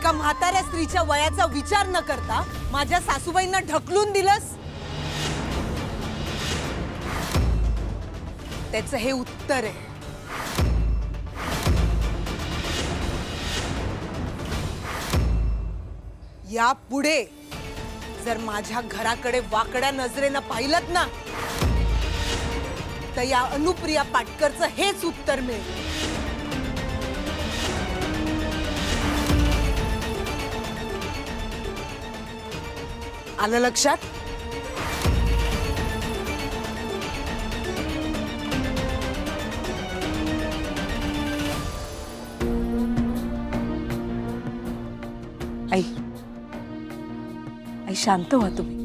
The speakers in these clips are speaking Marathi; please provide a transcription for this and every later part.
एका म्हाताऱ्या स्त्रीच्या वयाचा विचार न करता माझ्या सासूबाईंना ढकलून दिलंस? त्याचं हे उत्तर आहे. यापुढे जर माझ्या घराकडे वाकड्या नजरेनं पाहिलत ना तर या अनुप्रिया पाटकरचं हेच उत्तर मिळेल. आलं लक्षात? आई आई शांत व्हा तुम्ही.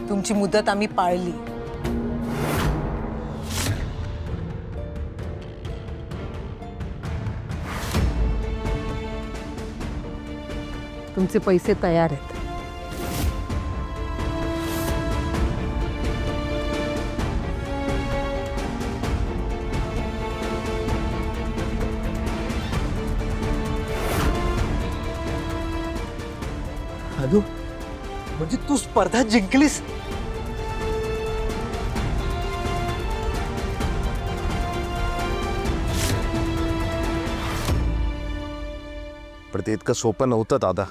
तुमची मुदत आम्ही पाळली. तुमचे पैसे तयार आहेत. अनु, म्हणजे तू स्पर्धा जिंकलीस? पण ते इतकं सोपं नव्हतं दादा.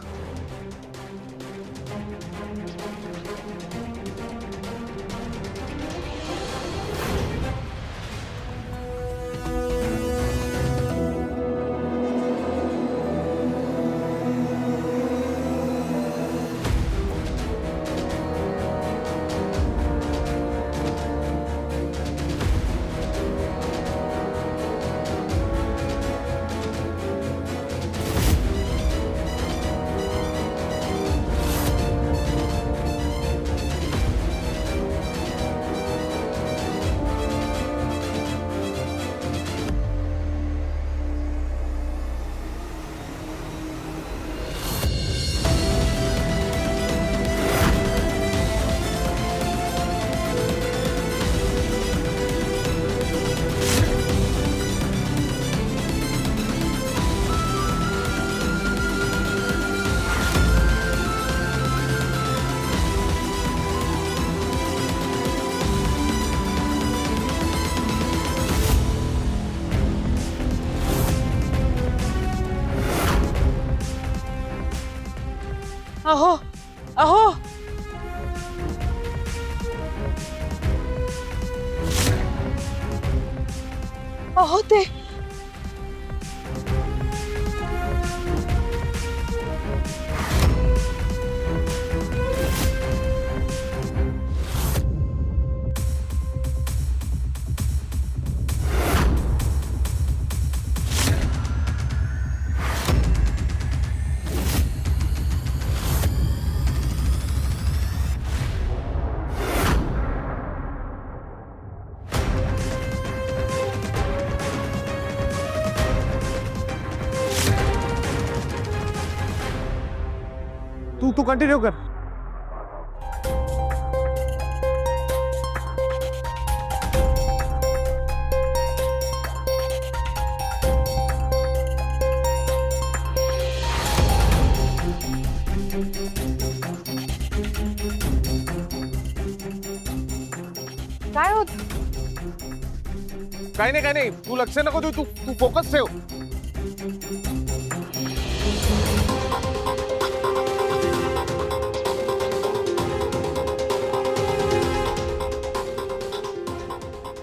अहो अहो अहो ते तू कंटिन्यू कर. काय होत? काय नाही तू लक्ष नको देऊ. तू फोकस ठेव.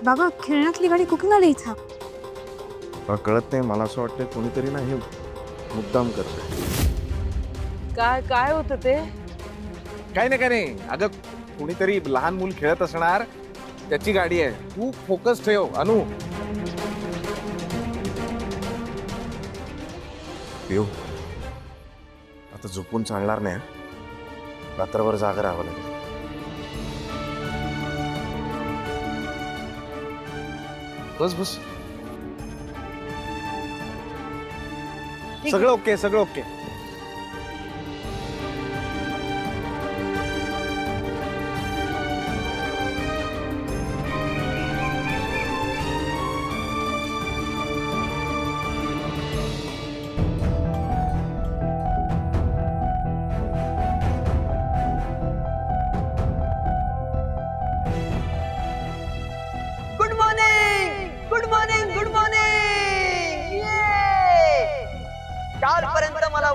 बाबा खेळण्यातली गाडी कुठून आली इथं? मला कळत नाही. मला असं वाटतं कोणीतरी ना हे मुद्दाम करतंय. काय होतं ते? काय नाही अगं कोणीतरी लहान मूल खेळत असणार त्याची गाडी आहे. तू फोकस ठेव अनु. पिऊ, आता झोपून चालणार नाही. रात्रभर जागा राहावं लागेल. बस सगळं ओके.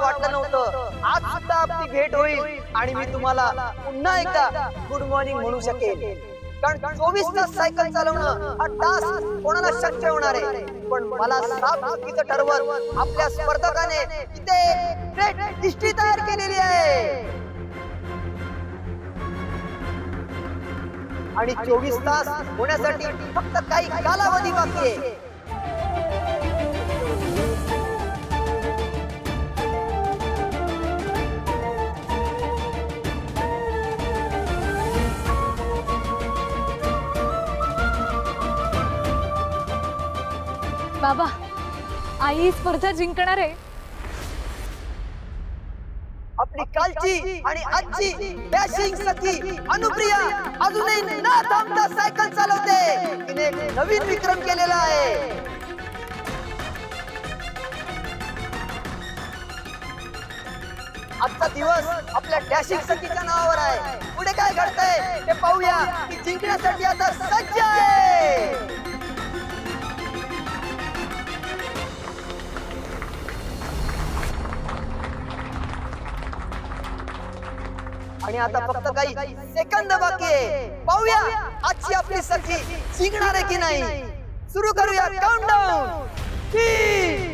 वाटलं नव्हतं आज सुद्धा आपली भेट होईल आणि मी तुम्हाला पुन्हा एकदा गुड मॉर्निंग म्हणू शकेल. कारण 24 तास सायकल चालवणं हा टास्क कोणाला शक्य होणार आहे, पण मला साफ चुकीचं ठरवत आपल्या स्पर्धकाने इथे ग्रेट हिस्ट्री तयार केलेली आहे. आणि 24 तास होण्यासाठी फक्त काही कालावधी बाकी आहे. बाबा, आई स्पर्धा जिंकणार आहे. आपली कालची आणि आजची डॅशिंग सखी अनुप्रिया अजूनही न थांबता सायकल चालवते. तिने एक नवीन विक्रम केलेला आहे. आजचा दिवस आपल्या डॅशिंग सखीच्या नावावर आहे. पुढे काय घडतंय ते पाहूया. ती जिंकण्यासाठी आता सज्ज आहे. आणि आता फक्त काही सेकंद बाकी आहे. पाहूया आजची आपली सखी जिंकणार आहे की नाही. सुरू करूया काउंटडाऊन. 3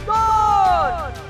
2